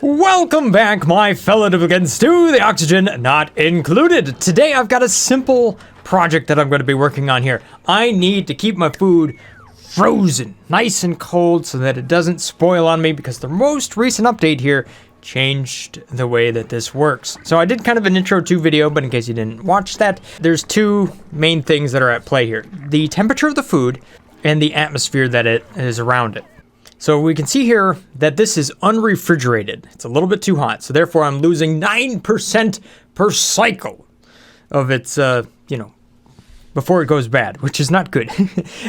Welcome back, my fellow duplicants, to the Oxygen Not Included. Today I've got a simple project that I'm going to be working on here. I need to keep my food frozen, nice and cold, so that it doesn't spoil on me, because the most recent update here changed the way that this works. So I did kind of an intro to video, but in case you didn't watch that, there's two main things that are at play here. The temperature of the food and the atmosphere that it is around it. So we can see here that this is unrefrigerated. It's a little bit too hot, so therefore I'm losing 9% per cycle of its, before it goes bad, which is not good.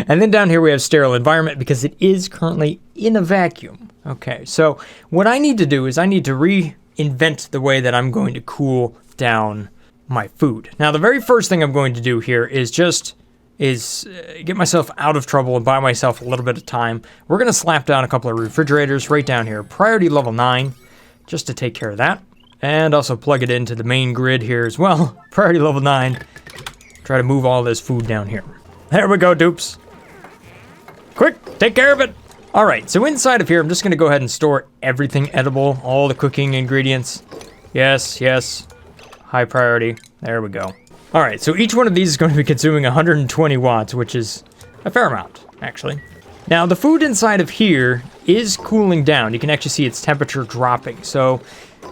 And then down here we have sterile environment because it is currently in a vacuum. Okay, so what I need to do is I need to reinvent the way that I'm going to cool down my food. Now, the very first thing I'm going to do here is get myself out of trouble and buy myself a little bit of time. We're going to slap down a couple of refrigerators right down here. Priority level 9, just to take care of that. And also plug it into the main grid here as well. Priority level 9. Try to move all this food down here. There we go, dupes. Quick, take care of it. All right, so inside of here, I'm just going to go ahead and store everything edible, all the cooking ingredients. Yes, yes. High priority. There we go. All right, so each one of these is going to be consuming 120 watts, which is a fair amount, actually. Now, the food inside of here is cooling down. You can actually see its temperature dropping. So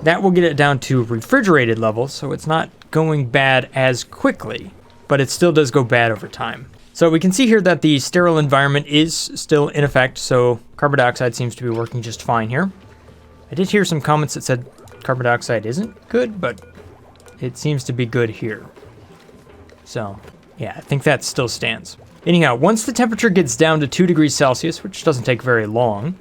that will get it down to refrigerated levels, so it's not going bad as quickly, but it still does go bad over time. So we can see here that the sterile environment is still in effect, so carbon dioxide seems to be working just fine here. I did hear some comments that said carbon dioxide isn't good, but it seems to be good here. So, yeah, I think that still stands. Anyhow, once the temperature gets down to 2 degrees Celsius, which doesn't take very long,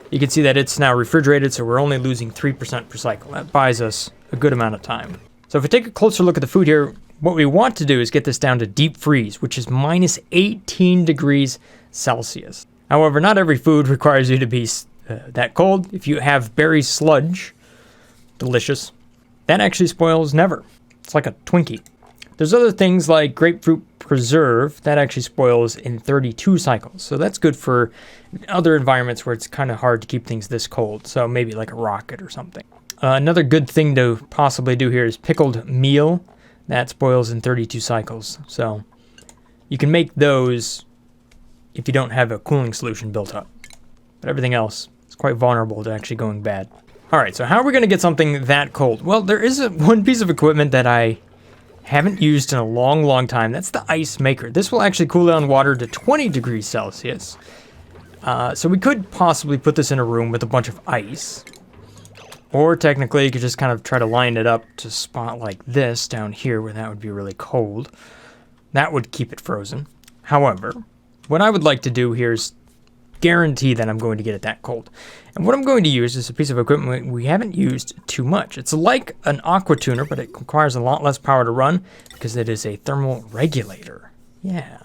you can see that it's now refrigerated, so we're only losing 3% per cycle. That buys us a good amount of time. So if we take a closer look at the food here, what we want to do is get this down to deep freeze, which is minus 18 degrees Celsius. However, not every food requires you to be that cold. If you have berry sludge, delicious, that actually spoils never. It's like a Twinkie. There's other things like grapefruit preserve that actually spoils in 32 cycles. So that's good for other environments where it's kind of hard to keep things this cold. So maybe like a rocket or something. Another good thing to possibly do here is pickled meal. That spoils in 32 cycles. So you can make those if you don't have a cooling solution built up. But everything else is quite vulnerable to actually going bad. All right, so how are we going to get something that cold? Well, there is one piece of equipment that I haven't used in a long time. That's the ice maker. This will actually cool down water to 20 degrees Celsius. So we could possibly put this in a room with a bunch of ice. Or technically you could just kind of try to line it up to a spot like this down here where that would be really cold. That would keep it frozen. However, what I would like to do here is guarantee that I'm going to get it that cold. And what I'm going to use is a piece of equipment we haven't used too much. It's like an aqua tuner, but it requires a lot less power to run because it is a thermal regulator. Yeah.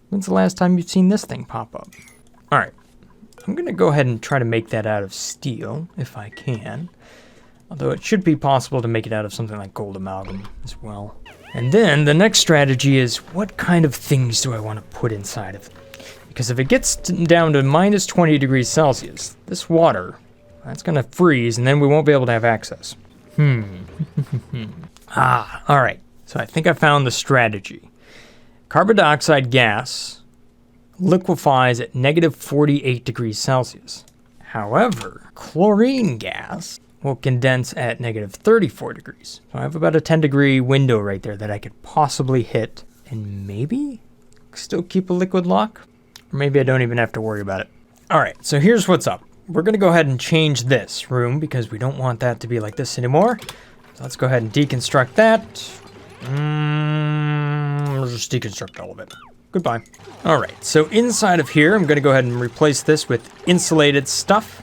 When's the last time you've seen this thing pop up? All right. I'm going to go ahead and try to make that out of steel if I can. Although it should be possible to make it out of something like gold amalgam as well. And then the next strategy is, what kind of things do I want to put inside of it? Because if it gets down to minus 20 degrees Celsius, this water, that's going to freeze, and then we won't be able to have access. All right. So I think I found the strategy. Carbon dioxide gas liquefies at negative 48 degrees Celsius. However, chlorine gas will condense at negative 34 degrees. So I have about a 10-degree window right there that I could possibly hit and maybe still keep a liquid lock. Or maybe I don't even have to worry about it. All right, so here's what's up. We're going to go ahead and change this room because we don't want that to be like this anymore. So let's go ahead and deconstruct that. Let's just deconstruct all of it. Goodbye. All right, so inside of here, I'm going to go ahead and replace this with insulated stuff.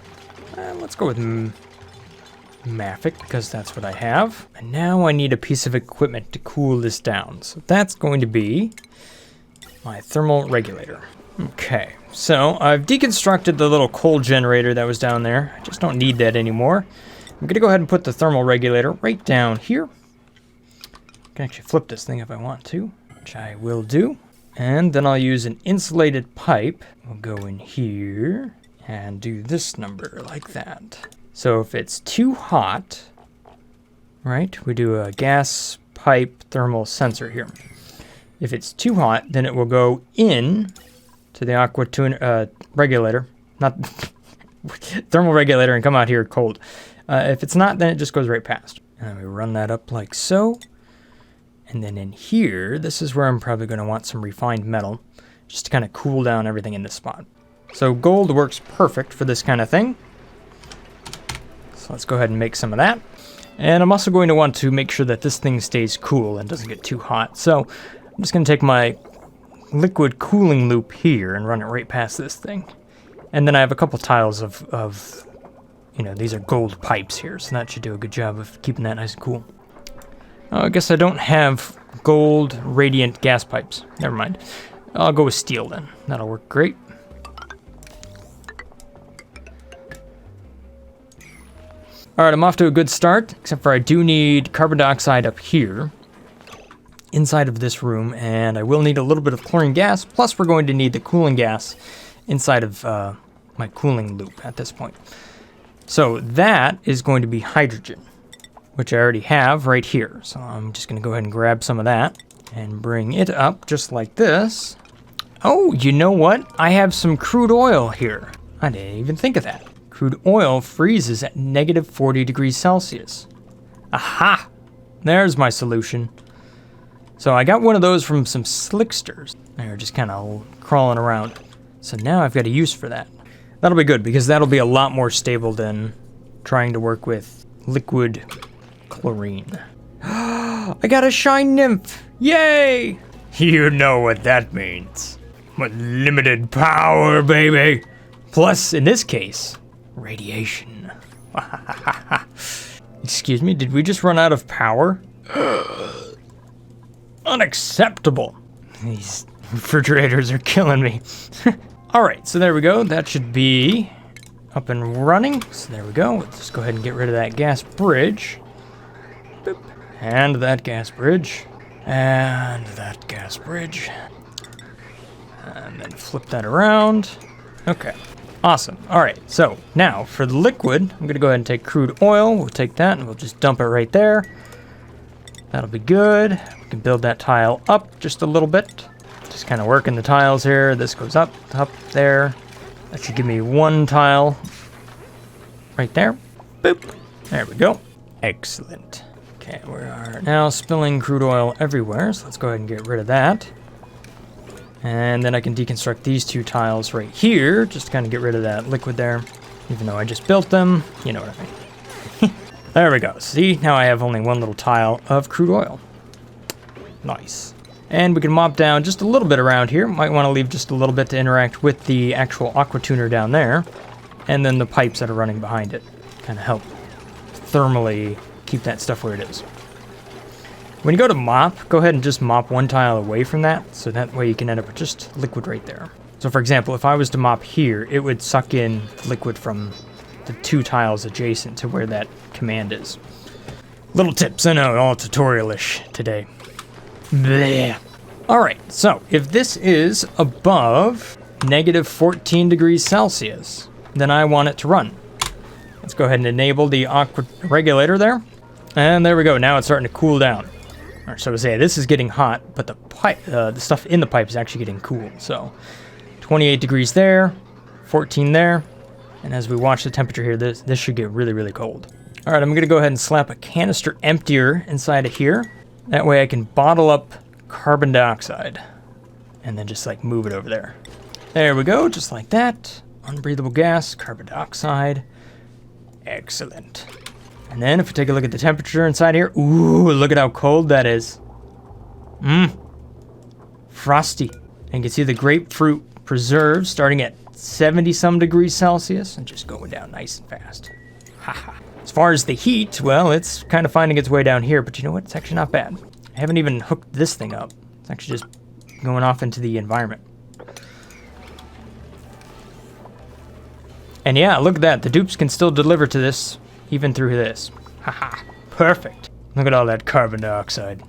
Let's go with Mafic because that's what I have. And now I need a piece of equipment to cool this down. So that's going to be my thermal regulator. Okay, so I've deconstructed the little cold generator that was down there. I just don't need that anymore. I'm gonna go ahead and put the thermal regulator right down here. I can actually flip this thing if I want to, which I will do. And then I'll use an insulated pipe. We'll go in here and do this number like that. So if it's too hot, right, we do a gas pipe thermal sensor here. If it's too hot, then it will go in to the regulator, not thermal regulator, and come out here cold. If it's not, then it just goes right past. And we run that up like so. And then in here, this is where I'm probably going to want some refined metal, just to kind of cool down everything in this spot. So gold works perfect for this kind of thing. So let's go ahead and make some of that. And I'm also going to want to make sure that this thing stays cool and doesn't get too hot. So I'm just going to take my liquid cooling loop here and run it right past this thing. And then I have a couple tiles of these are gold pipes here, so that should do a good job of keeping that nice and cool. Oh, I guess I don't have gold radiant gas pipes. Never mind. I'll go with steel then. That'll work great. Alright, I'm off to a good start, except for I do need carbon dioxide up here, inside of this room, and I will need a little bit of chlorine gas, plus we're going to need the cooling gas inside of my cooling loop at this point. So that is going to be hydrogen, which I already have right here. So I'm just going to go ahead and grab some of that and bring it up just like this. Oh, you know what? I have some crude oil here. I didn't even think of that. Crude oil freezes at negative 40 degrees Celsius. Aha! There's my solution. So I got one of those from some slicksters. They're just kind of crawling around. So now I've got a use for that. That'll be good, because that'll be a lot more stable than trying to work with liquid chlorine. I got a shine nymph! Yay! You know what that means. Unlimited power, baby! Plus, in this case, radiation. Excuse me, did we just run out of power? Unacceptable. These refrigerators are killing me. Alright, so there we go. That should be up and running. So there we go. Let's just go ahead and get rid of that gas bridge. Boop. And that gas bridge. And that gas bridge. And then flip that around. Okay. Awesome. Alright, so now for the liquid, I'm going to go ahead and take crude oil. We'll take that and we'll just dump it right there. That'll be good. We can build that tile up just a little bit. Just kind of working the tiles here. This goes up, there. That should give me one tile right there. Boop. There we go. Excellent. Okay, we are now spilling crude oil everywhere, so let's go ahead and get rid of that. And then I can deconstruct these two tiles right here, just to kind of get rid of that liquid there. Even though I just built them, you know what I mean. There we go. See, now I have only one little tile of crude oil. Nice. And we can mop down just a little bit around here. Might want to leave just a little bit to interact with the actual aqua tuner down there. And then the pipes that are running behind it. Kind of help thermally keep that stuff where it is. When you go to mop, go ahead and just mop one tile away from that. So that way you can end up with just liquid right there. So for example, if I was to mop here, it would suck in liquid from the two tiles adjacent to where that command is. Little tips, I know, all tutorial-ish today. Blech. Alright, so if this is above negative 14 degrees Celsius, then I want it to run. Let's go ahead and enable the aqua regulator there. And there we go, now it's starting to cool down. Alright, so to say, this is getting hot, but the stuff in the pipe is actually getting cool. So 28 degrees there, 14 there, and as we watch the temperature here, this should get really, really cold. Alright, I'm going to go ahead and slap a canister emptier inside of here. That way I can bottle up carbon dioxide and then just like move it over there. There we go, just like that. Unbreathable gas, carbon dioxide. Excellent. And then if we take a look at the temperature inside here, ooh, look at how cold that is. Frosty. And you can see the grapefruit preserves starting at 70-some degrees Celsius and just going down nice and fast. Haha. As far as the heat, well, it's kind of finding its way down here, but you know what? It's actually not bad. I haven't even hooked this thing up. It's actually just going off into the environment. And yeah, look at that. The dupes can still deliver to this, even through this. Haha, perfect. Look at all that carbon dioxide.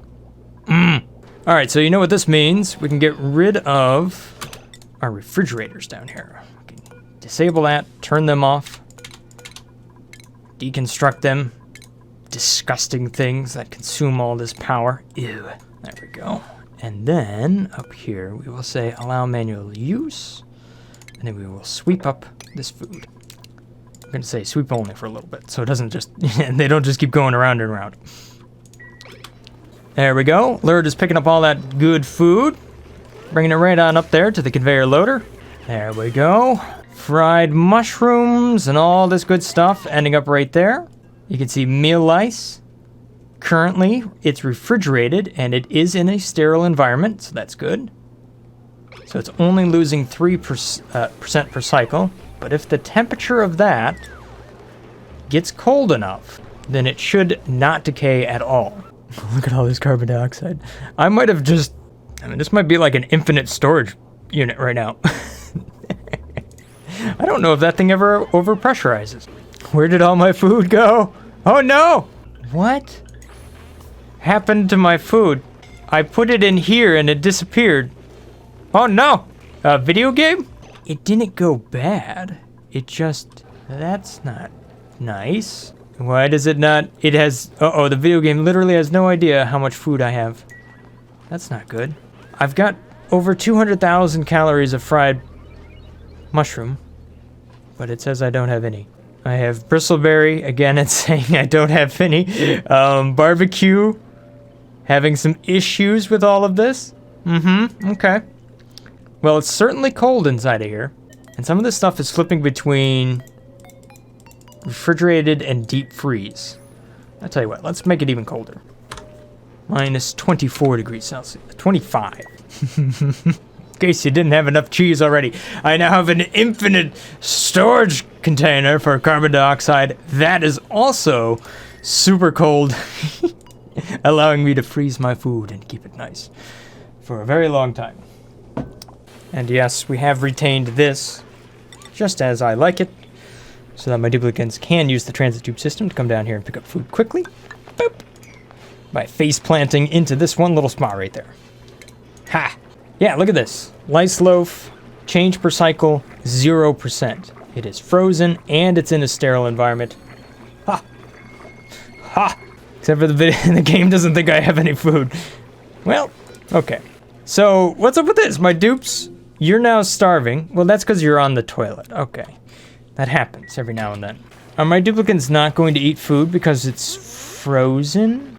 Alright, so you know what this means. We can get rid of our refrigerators down here. We can disable that, turn them off. deconstruct them. Disgusting things that consume all this power. Ew. There we go. And then up here we will say allow manual use. And then we will sweep up this food. I'm going to say sweep only for a little bit so it doesn't just, they don't just keep going around and around. There we go. Lurd is picking up all that good food. Bringing it right on up there to the conveyor loader. There we go. Fried mushrooms and all this good stuff ending up right there. You can see meal ice. Currently, it's refrigerated and it is in a sterile environment, so that's good. So it's only losing 3% per cycle. But if the temperature of that gets cold enough, then it should not decay at all. Look at all this carbon dioxide. I might have just... I mean, this might be like an infinite storage unit right now. I don't know if that thing ever overpressurizes. Where did all my food go? Oh no! What happened to my food? I put it in here and it disappeared. Oh no! A video game? It didn't go bad. It just... That's not nice. Why does it not... It has... Uh-oh, the video game literally has no idea how much food I have. That's not good. I've got over 200,000 calories of fried mushroom, but it says I don't have any. I have bristleberry. Again, it's saying I don't have any. Barbecue. Having some issues with all of this. Okay. Well, it's certainly cold inside of here. And some of this stuff is flipping between refrigerated and deep freeze. I'll tell you what, let's make it even colder. Minus 24 degrees Celsius. 25. In case you didn't have enough cheese already, I now have an infinite storage container for carbon dioxide that is also super cold, allowing me to freeze my food and keep it nice for a very long time. And yes, we have retained this just as I like it, so that my duplicants can use the transit tube system to come down here and pick up food quickly. Boop. By face planting into this one little spot right there. Ha! Yeah, look at this. Lice loaf, change per cycle, 0%. It is frozen and it's in a sterile environment. Ha! Ha! Except for the game doesn't think I have any food. Well, okay. So, what's up with this? My dupes, you're now starving. Well, that's because you're on the toilet. Okay. That happens every now and then. Are my duplicants not going to eat food because it's frozen?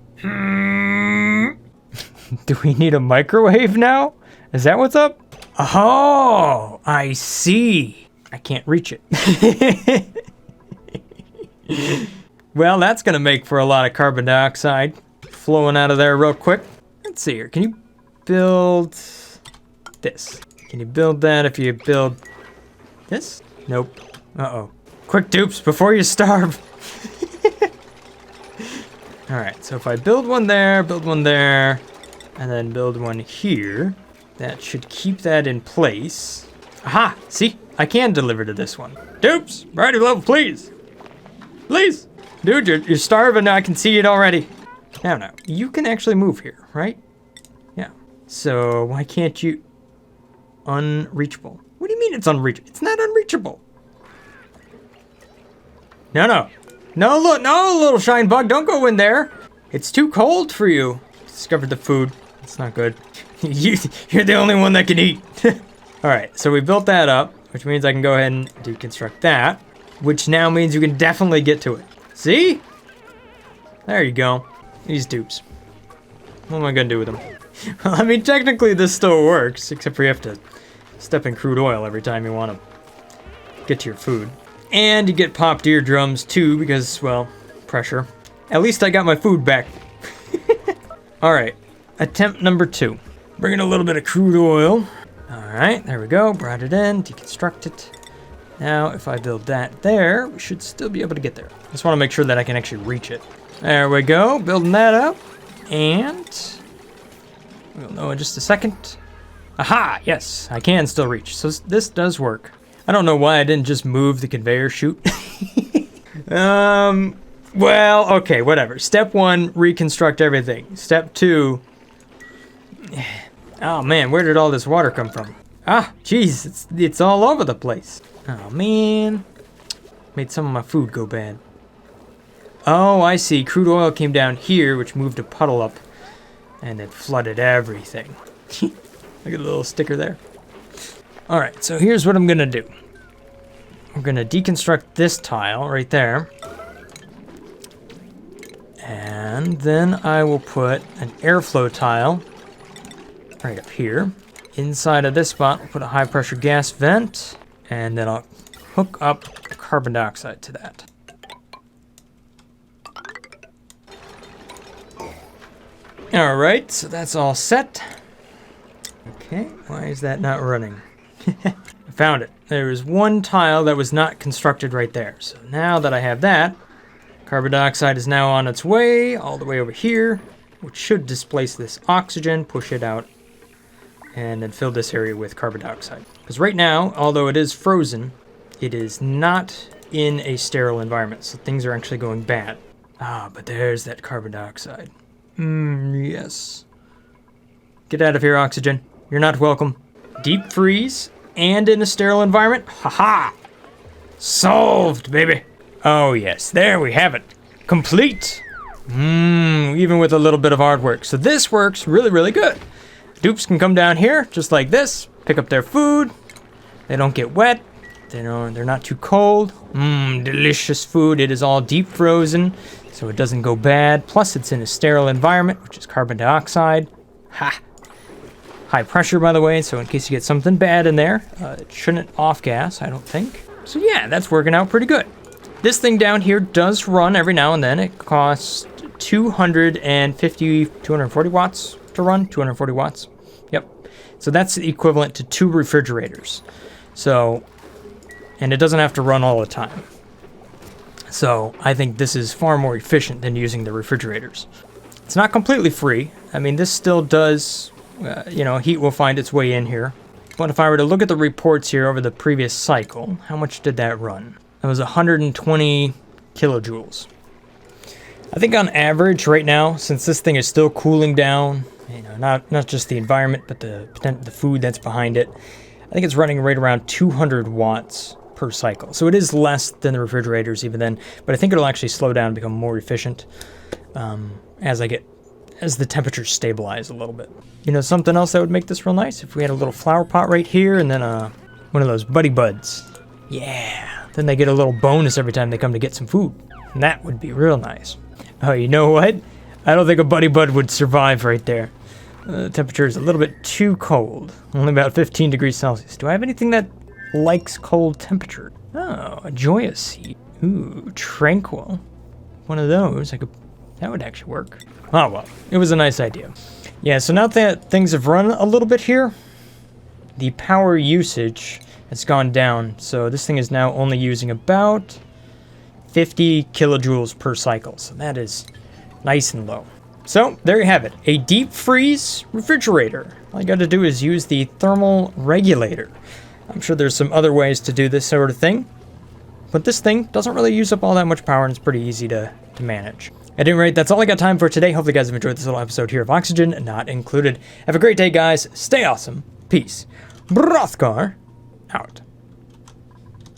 Do we need a microwave now? Is that what's up? Oh, I see. I can't reach it. Well, that's gonna make for a lot of carbon dioxide flowing out of there real quick. Let's see here. Can you build this? Can you build that if you build this? Nope. Uh-oh. Quick dupes before you starve. Alright, so if I build one there, and then build one here, that should keep that in place. Aha! See? I can deliver to this one. Dupes! Variety level, please! Please! Dude, you're starving, I can see it already. Now, you can actually move here, right? Yeah. So, why can't you... Unreachable. What do you mean it's unreachable? It's not unreachable. No, look, no, little shine bug, don't go in there. It's too cold for you. Discovered the food. It's not good. You're the only one that can eat. Alright, so we built that up, which means I can go ahead and deconstruct that, which now means you can definitely get to it. See? There you go. These dupes. What am I gonna do with them? Well, I mean, technically this still works, except for you have to step in crude oil every time you want to get to your food. And you get popped eardrums too, because, well, pressure. At least I got my food back. Alright, attempt number 2. Bring in a little bit of crude oil. Alright, there we go. Brought it in, deconstruct it. Now, if I build that there, we should still be able to get there. Just want to make sure that I can actually reach it. There we go, building that up. And we'll know in just a second. Aha, yes, I can still reach. So this does work. I don't know why I didn't just move the conveyor chute. Well, okay, whatever. Step 1, reconstruct everything. Step 2, oh man, where did all this water come from? Ah, jeez, it's all over the place. Oh man, made some of my food go bad. Oh, I see. Crude oil came down here, which moved a puddle up, and it flooded everything. Look at the little sticker there. All right, so here's what I'm gonna do. I'm gonna deconstruct this tile right there. And then I will put an airflow tile right up here. Inside of this spot, I'll put a high pressure gas vent, and then I'll hook up carbon dioxide to that. All right, so that's all set. Okay, why is that not running? I found it. There was one tile that was not constructed right there. So now that I have that, carbon dioxide is now on its way all the way over here, which should displace this oxygen, push it out, and then fill this area with carbon dioxide. Because right now, although it is frozen, it is not in a sterile environment, so things are actually going bad. Ah, but there's that carbon dioxide. Yes. Get out of here, oxygen. You're not welcome. Deep freeze and in a sterile environment? Haha! Solved, baby! Oh yes, there we have it. Complete! Even with a little bit of hard work. So this works really, really good. Dupes can come down here, just like this, pick up their food. They don't get wet. They're not too cold. Delicious food. It is all deep frozen, so it doesn't go bad. Plus, it's in a sterile environment, which is carbon dioxide. Ha! High pressure, by the way, so in case you get something bad in there, it shouldn't off-gas, I don't think. So yeah, that's working out pretty good. This thing down here does run every now and then. It costs 240 watts to run, 240 watts. Yep. So that's the equivalent to 2 refrigerators. So, and it doesn't have to run all the time. So I think this is far more efficient than using the refrigerators. It's not completely free. I mean, this still does, heat will find its way in here. But if I were to look at the reports here over the previous cycle, how much did that run? That was 120 kilojoules. I think on average right now, since this thing is still cooling down, not just the environment, but the food that's behind it, I think it's running right around 200 watts per cycle. So it is less than the refrigerators even then, but I think it'll actually slow down and become more efficient as the temperatures stabilize a little bit. Something else that would make this real nice? If we had a little flower pot right here and then one of those buddy buds. Yeah. Then they get a little bonus every time they come to get some food. And that would be real nice. Oh, you know what? I don't think a buddy bud would survive right there. The temperature is a little bit too cold. Only about 15 degrees Celsius. Do I have anything that likes cold temperature? Oh, a joyous seed. Ooh, tranquil. One of those. That would actually work. Oh, well. It was a nice idea. Yeah, so now that things have run a little bit here, the power usage has gone down. So this thing is now only using about 50 kilojoules per cycle. So that is nice and low. So there you have it. A deep freeze refrigerator. All you got to do is use the thermal regulator. I'm sure there's some other ways to do this sort of thing. But this thing doesn't really use up all that much power and it's pretty easy to manage. At any rate, that's all I got time for today. Hopefully you guys have enjoyed this little episode here of Oxygen Not Included. Have a great day, guys. Stay awesome. Peace. Brothgar out.